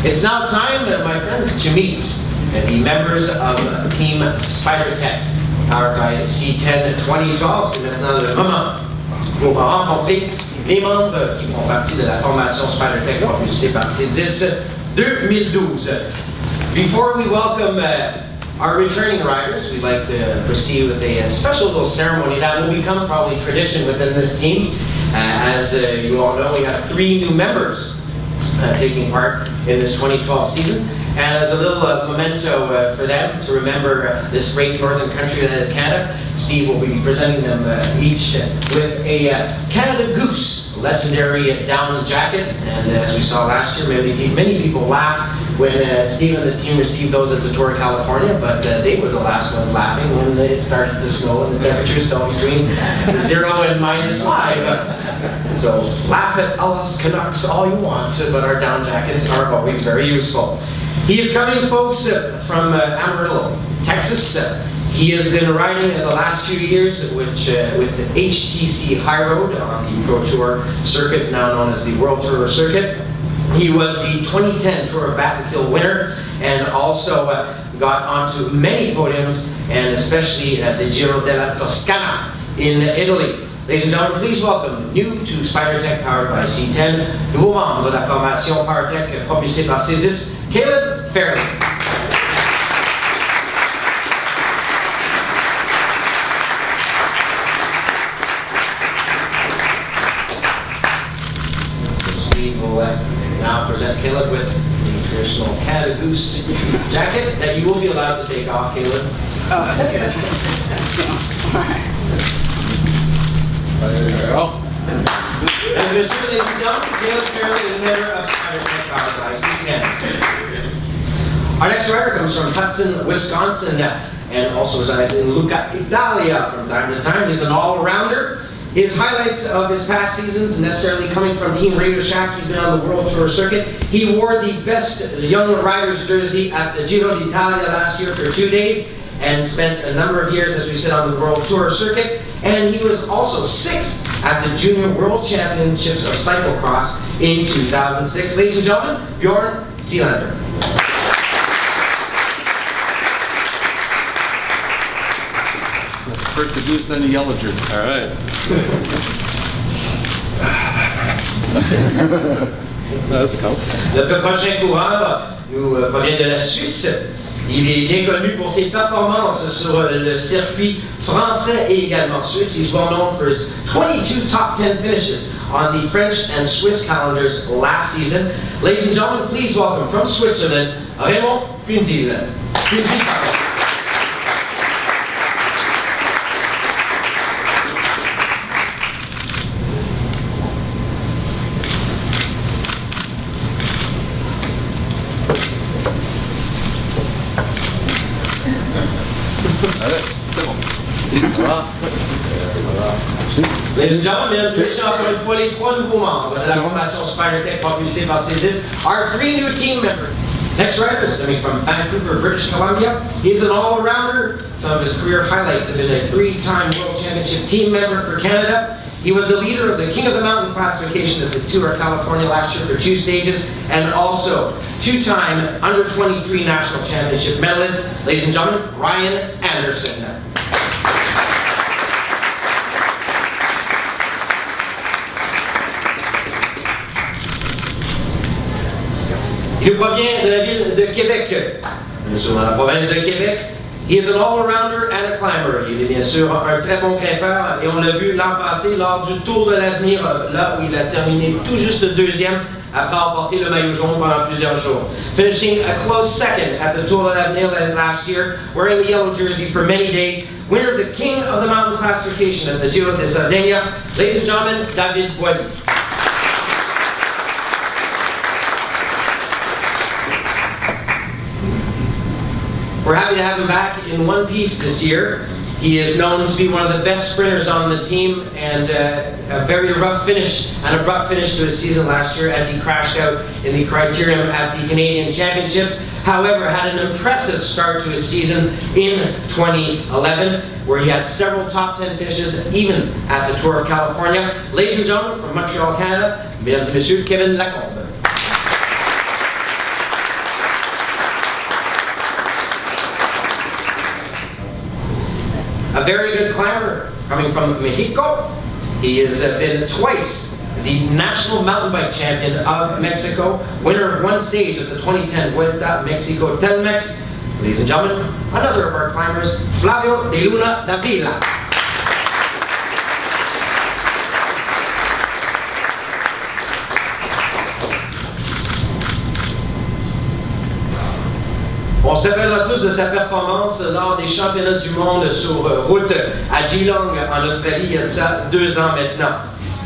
It's now time, my friends, to meet the members of Team Spidertech, powered by C10 2012. C'est maintenant le moment pour rencontrer les membres qui font partie de la formation Spidertech propulsée par C10 2012. Before we welcome our returning riders, we'd like to proceed with a special little ceremony that will become probably tradition within this team. As you all know, we have 3 new members taking part in this 2012 season. And as a little memento for them, to remember this great northern country that is Canada, Steve will be presenting them each with a Canada Goose legendary down jacket. And as we saw last year, many people laughed when Steve and the team received those at the Tour of California, but they were the last ones laughing when it started to snow and the temperatures fell between 0 and -5. So laugh at us Canucks all you want, but our down jackets are always very useful. He is coming, folks, from Amarillo, Texas. He has been riding the last few years with HTC High Road on the Pro Tour circuit, now known as the World Tour circuit. He was the 2010 Tour of Battenkill winner and also got onto many podiums, and especially the Giro della Toscana in Italy. Ladies and gentlemen, please welcome, new to Spidertech powered by C10, nouveau membre de la formation Spidertech propulsée par C10, Caleb Fairley. Steve will now present Caleb with the traditional Canada Goose jacket that you will be allowed to take off, Caleb. Oh, that's good. All right. There you go. And Mr. Ladies and gentlemen, Caleb Fairley, the member of Spidertech powered by C10. Our next rider comes from Hudson, Wisconsin, and also resides in Lucca, Italia from time to time. He's an all-rounder. His highlights of his past seasons necessarily coming from Team Raider Shack. He's been on the World Tour circuit. He wore the best young riders jersey at the Giro d'Italia last year for 2 days and spent a number of years, as we said, on the World Tour circuit. And he was also 6th at the Junior World Championships of Cyclocross in 2006. Ladies and gentlemen, Bjorn Sealander. First the goose, then the yellow jersey. All right. That's cool. Notre prochain coureur nous provient de la Suisse. Il est bien connu pour ses performances sur le circuit français et également suisse. He's well known for his 22 top 10 finishes on the French and Swiss calendars last season. Ladies and gentlemen, please welcome from Switzerland, Raymond Pinzil. Ladies and gentlemen, mesdames et messieurs, encore une fois, les 3 nouveaux membres de la formation Spidertech propulsée par C10 are 3 new team members. Next rider is coming from Vancouver, British Columbia. He's an all-rounder. Some of his career highlights have been a 3-time World Championship team member for Canada. He was the leader of the King of the Mountain classification at the Tour of California last year for 2 stages, and also 2-time Under-23 National Championship medalist. Ladies and gentlemen, Ryan Anderson. Il provient de la ville de Québec, bien sûr dans la province de Québec. He is an all-rounder and a climber. Il est bien sûr un très bon grimpeur et on l'a vu l'an passé lors du Tour de l'Avenir, là où il a terminé tout juste 2e après avoir porté le maillot jaune pendant plusieurs jours. Finishing a close 2nd at the Tour de l'Avenir last year, wearing the yellow jersey for many days. Winner of the King of the Mountain classification at the Giro de Sardegna. Ladies and gentlemen, David Boily. We're happy to have him back in one piece this year. He is known to be one of the best sprinters on the team, and a very rough finish, an abrupt finish to his season last year as he crashed out in the criterium at the Canadian Championships. However, had an impressive start to his season in 2011, where he had several top 10 finishes, even at the Tour of California. Ladies and gentlemen, from Montreal, Canada, mesdames et messieurs, Kevin Lacombe. very good climber coming from Mexico. He has been twice the national mountain bike champion of Mexico, winner of one stage at the 2010 Vuelta Mexico Telmex. Ladies and gentlemen, another of our climbers, Flavio de Luna Davila. On se rappellera tous de sa performance lors des championnats du monde sur route à Geelong en Australie il y a de ça 2 ans maintenant.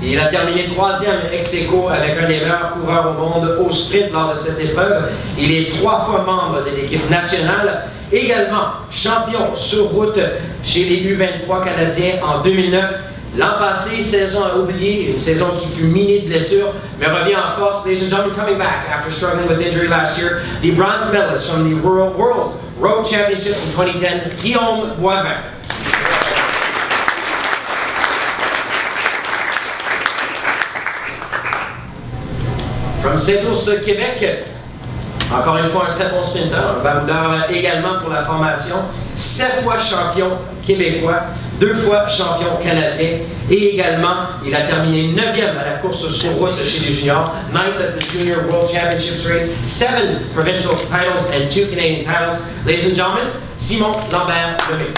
Il a terminé 3e ex-aequo avec un des meilleurs coureurs au monde au sprint lors de cette épreuve. Il est 3 fois membre de l'équipe nationale, également champion sur route chez les U23 canadiens en 2009. L'an passé, saison à oublier, une saison qui fut minée de blessures, mais revient en force. Ladies and gentlemen, coming back after struggling with injury last year, the bronze medalist from the World Road Championships in 2010, Guillaume Boivin. From Saint-Ours, Québec, encore une fois un très bon sprinter, un baroudeur également pour la formation, 7 fois champion québécois, 2 fois champion canadien et également il a terminé 9e à la course sur route chez les juniors, 9th at the Junior World Championships race, 7 provincial titles and 2 Canadian titles. Ladies and gentlemen, Simon Lambert-Lemay.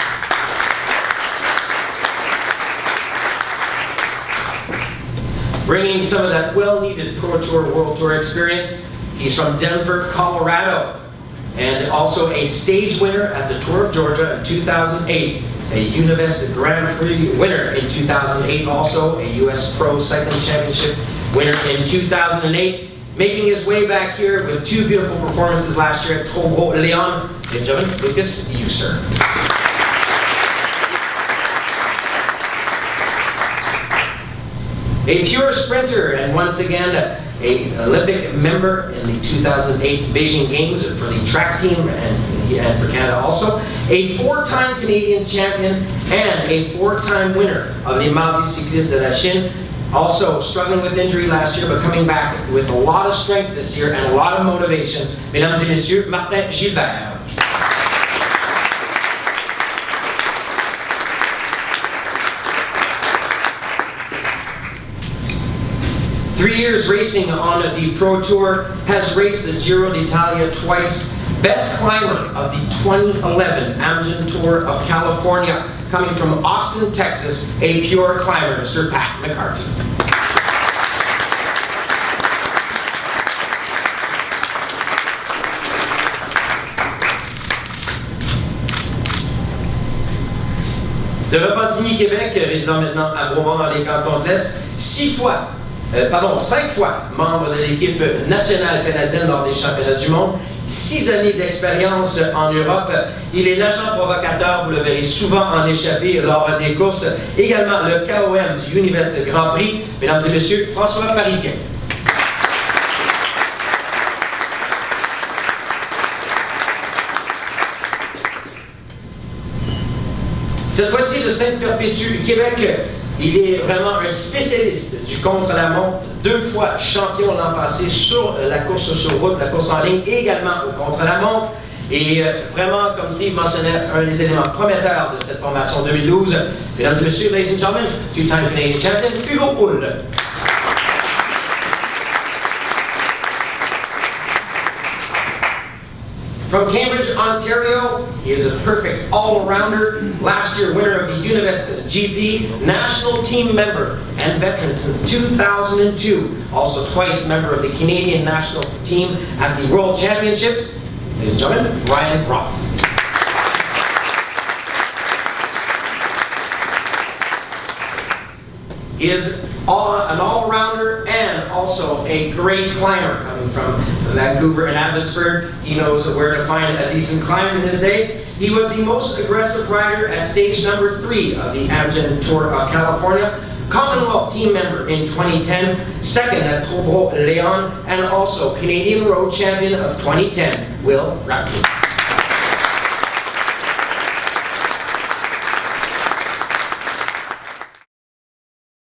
Bringing some of that well-needed Pro Tour, World Tour experience, he's from Denver, Colorado, and also a stage winner at the Tour of Georgia in 2008, a Univest Grand Prix winner in 2008, also a U.S. Pro Cycling Championship winner in 2008, making his way back here with 2 beautiful performances last year at Tobo Leon. Ladies and gentlemen, Lucas User. A pure sprinter, and once again, an Olympic member in the 2008 Beijing Games for the track team and for Canada also. A 4-time Canadian champion and a 4-time winner of the Mardi Cycliste de la Chine. Also struggling with injury last year, but coming back with a lot of strength this year and a lot of motivation. Mesdames et messieurs, Martin Gilbert. Three years racing on the Pro Tour, has raced the Giro d'Italia twice, best climber of the 2011 Amgen Tour of California, coming from Austin, Texas, a pure climber, Mr. Pat McCarthy. De Repentigny, Québec, résident maintenant à Beaumont dans les cantons de l'Est, 5 fois membre de l'équipe nationale canadienne lors des championnats du monde, 6 années d'expérience en Europe. Il est l'agent provocateur, vous le verrez souvent en échappée lors des courses. Également le KOM du Univest Grand Prix. Mesdames et messieurs, François Parisien. Cette fois-ci, de Sainte-Perpétue, Québec, il est vraiment un spécialiste du contre-la-montre, 2 fois champion l'an passé sur la course sur route, la course en ligne, et également au contre-la-montre. Et vraiment, comme Steve mentionnait, un des éléments prometteurs de cette formation 2012. Mesdames et messieurs, ladies and gentlemen, 2-time Canadian champion, Hugo Hull. From Cambridge, Ontario, he is a perfect all-rounder. Last year, winner of the Univest GP, national team member and veteran since 2002. Also twice member of the Canadian national team at the World Championships. Ladies and gentlemen, Ryan Roth. He is an all-rounder and also a great climber coming from Vancouver and Abbotsford. He knows where to find a decent climb in his day. He was the most aggressive rider at stage number 3 of the Amgen Tour of California, Commonwealth team member in 2010, second at Tobo Leon, and also Canadian Road Champion of 2010, Will Rapkin.